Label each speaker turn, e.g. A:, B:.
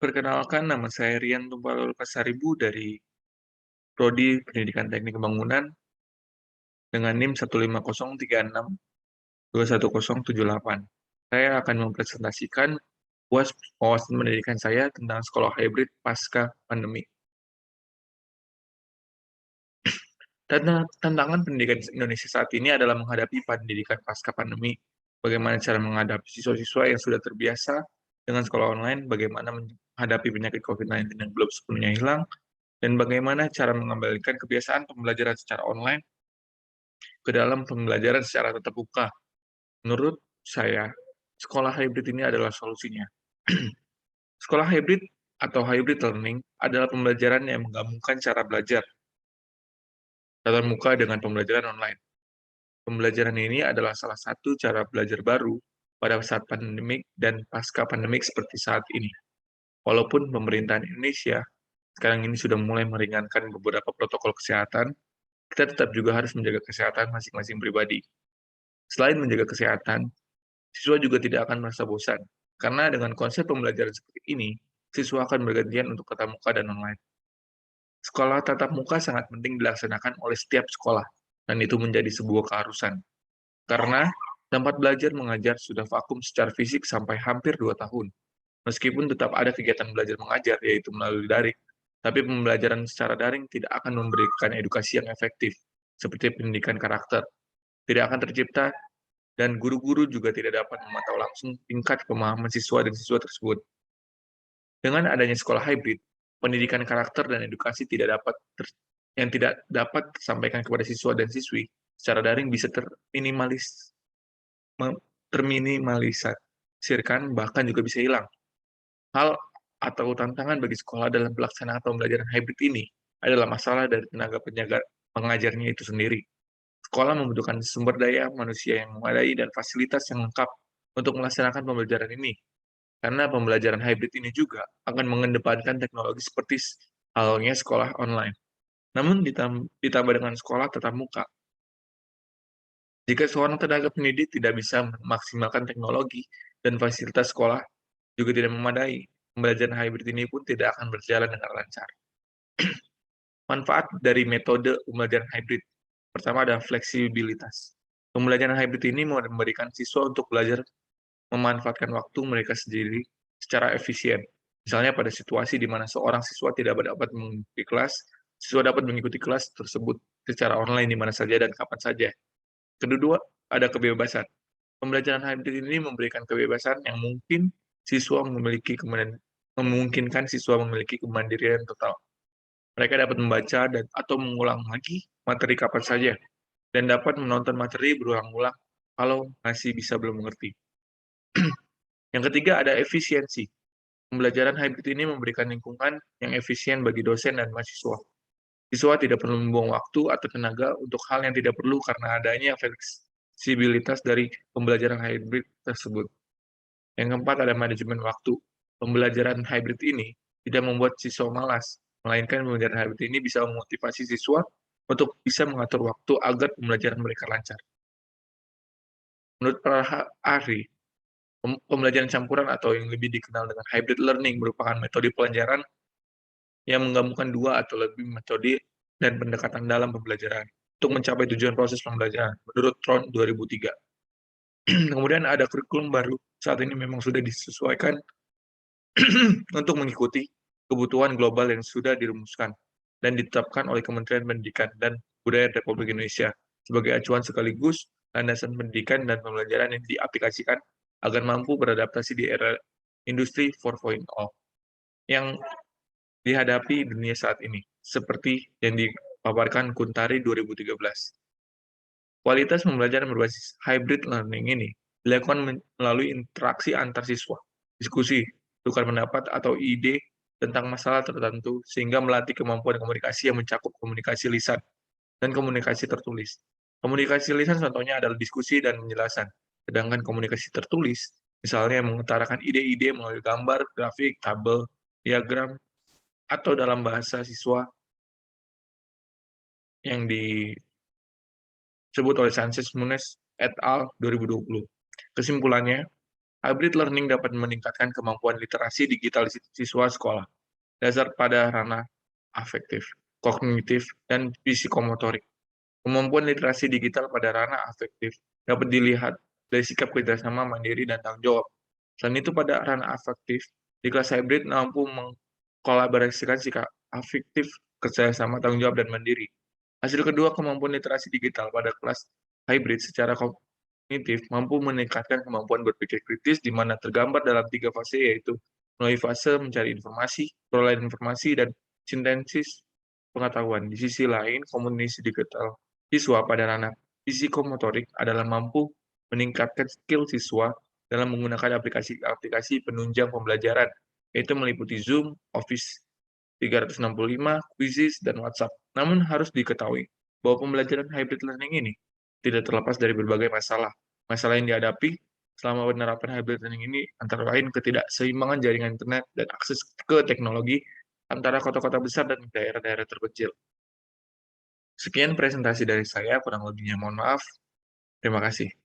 A: Perkenalkan, nama saya Rian Tumpal Pasaribu dari Prodi Pendidikan Teknik Bangunan dengan NIM 15036210078. Saya akan mempresentasikan wawasan pendidikan saya tentang sekolah hybrid pasca pandemi. Tantangan pendidikan Indonesia saat ini adalah menghadapi pendidikan pasca pandemi. Bagaimana cara menghadapi siswa-siswa yang sudah terbiasa dengan sekolah online, bagaimana menghadapi penyakit COVID-19 yang belum sepenuhnya hilang, dan bagaimana cara mengembalikan kebiasaan pembelajaran secara online ke dalam pembelajaran secara tatap muka. Menurut saya, sekolah hybrid ini adalah solusinya. Sekolah hybrid atau hybrid learning adalah pembelajaran yang menggabungkan cara belajar tatap muka dengan pembelajaran online. Pembelajaran ini adalah salah satu cara belajar baru pada saat pandemik dan pasca pandemik seperti saat ini. Walaupun pemerintahan Indonesia sekarang ini sudah mulai meringankan beberapa protokol kesehatan, kita tetap juga harus menjaga kesehatan masing-masing pribadi. Selain menjaga kesehatan, siswa juga tidak akan merasa bosan, karena dengan konsep pembelajaran seperti ini, siswa akan bergantian untuk tatap muka dan online. Sekolah tatap muka sangat penting dilaksanakan oleh setiap sekolah, dan itu menjadi sebuah keharusan. Karena tempat belajar mengajar sudah vakum secara fisik sampai hampir 2 tahun. Meskipun tetap ada kegiatan belajar mengajar, yaitu melalui daring, tapi pembelajaran secara daring tidak akan memberikan edukasi yang efektif, seperti pendidikan karakter. Tidak akan tercipta dan guru-guru juga tidak dapat memantau langsung tingkat pemahaman siswa dan siswa tersebut. Dengan adanya sekolah hybrid, pendidikan karakter dan edukasi yang tidak dapat disampaikan kepada siswa dan siswi secara daring bisa terminimalisirkan, bahkan juga bisa hilang. Hal atau tantangan bagi sekolah dalam pelaksanaan pembelajaran hybrid ini adalah masalah dari tenaga pengajarnya itu sendiri. Sekolah membutuhkan sumber daya manusia yang memadai dan fasilitas yang lengkap untuk melaksanakan pembelajaran ini, karena pembelajaran hybrid ini juga akan mengedepankan teknologi seperti halnya sekolah online. Namun ditambah dengan sekolah tatap muka, jika seorang tenaga pendidik tidak bisa memaksimalkan teknologi dan fasilitas sekolah juga tidak memadai, pembelajaran hybrid ini pun tidak akan berjalan dengan lancar. Manfaat dari metode pembelajaran hybrid. Pertama adalah fleksibilitas. Pembelajaran hybrid ini memberikan siswa untuk belajar memanfaatkan waktu mereka sendiri secara efisien. Misalnya pada situasi di mana seorang siswa tidak dapat mengikuti kelas, siswa dapat mengikuti kelas tersebut secara online di mana saja dan kapan saja. Kedua, ada kebebasan. Pembelajaran hybrid ini memberikan kebebasan yang memungkinkan siswa memiliki kemandirian total. Mereka dapat membaca atau mengulang lagi materi kapan saja, dan dapat menonton materi berulang-ulang kalau masih bisa belum mengerti. Yang ketiga ada efisiensi. Pembelajaran hybrid ini memberikan lingkungan yang efisien bagi dosen dan mahasiswa. Siswa tidak perlu membuang waktu atau tenaga untuk hal yang tidak perlu karena adanya fleksibilitas dari pembelajaran hybrid tersebut. Yang keempat ada manajemen waktu. Pembelajaran hybrid ini tidak membuat siswa malas, melainkan pembelajaran hybrid ini bisa memotivasi siswa untuk bisa mengatur waktu agar pembelajaran mereka lancar. Menurut para ahli, pembelajaran campuran atau yang lebih dikenal dengan hybrid learning merupakan metode pelajaran yang menggabungkan dua atau lebih metode dan pendekatan dalam pembelajaran untuk mencapai tujuan proses pembelajaran menurut Tron 2003. Kemudian ada kurikulum baru, saat ini memang sudah disesuaikan untuk mengikuti kebutuhan global yang sudah dirumuskan dan ditetapkan oleh Kementerian Pendidikan dan Kebudayaan Republik Indonesia sebagai acuan sekaligus landasan pendidikan dan pembelajaran yang diaplikasikan agar mampu beradaptasi di era industri 4.0 yang dihadapi dunia saat ini, seperti yang dipaparkan Kuntari 2013. Kualitas pembelajaran berbasis hybrid learning ini dilakukan melalui interaksi antar siswa, diskusi, tukar pendapat, atau ide tentang masalah tertentu, sehingga melatih kemampuan komunikasi yang mencakup komunikasi lisan dan komunikasi tertulis. Komunikasi lisan contohnya adalah diskusi dan penjelasan, sedangkan komunikasi tertulis, misalnya mengutarakan ide-ide melalui gambar, grafik, tabel, diagram, atau dalam bahasa siswa yang disebut oleh Sanchez Muniz et al. 2020. Kesimpulannya, Hybrid learning dapat meningkatkan kemampuan literasi digital siswa sekolah, dasar pada ranah afektif, kognitif, dan psikomotorik. Kemampuan literasi digital pada ranah afektif dapat dilihat dari sikap kerjasama mandiri dan tanggung jawab. Selain itu, pada ranah afektif, di kelas hybrid mampu mengkolaborasikan sikap afektif, kerjasama, tanggung jawab, dan mandiri. Hasil kedua, kemampuan literasi digital pada kelas hybrid secara kognitif mampu meningkatkan kemampuan berpikir kritis di mana tergambar dalam 3 fase, yaitu mulai fase mencari informasi, perolehan informasi, dan sintesis pengetahuan. Di sisi lain, komunikasi digital siswa pada ranah psikomotorik adalah mampu meningkatkan skill siswa dalam menggunakan aplikasi-aplikasi penunjang pembelajaran, yaitu meliputi Zoom, Office 365, Quizzes, dan WhatsApp. Namun harus diketahui bahwa pembelajaran hybrid learning ini tidak terlepas dari berbagai masalah. Masalah yang dihadapi selama penerapan hybrid learning ini antara lain ketidakseimbangan jaringan internet dan akses ke teknologi antara kota-kota besar dan daerah-daerah terpencil. Sekian presentasi dari saya, kurang lebihnya mohon maaf. Terima kasih.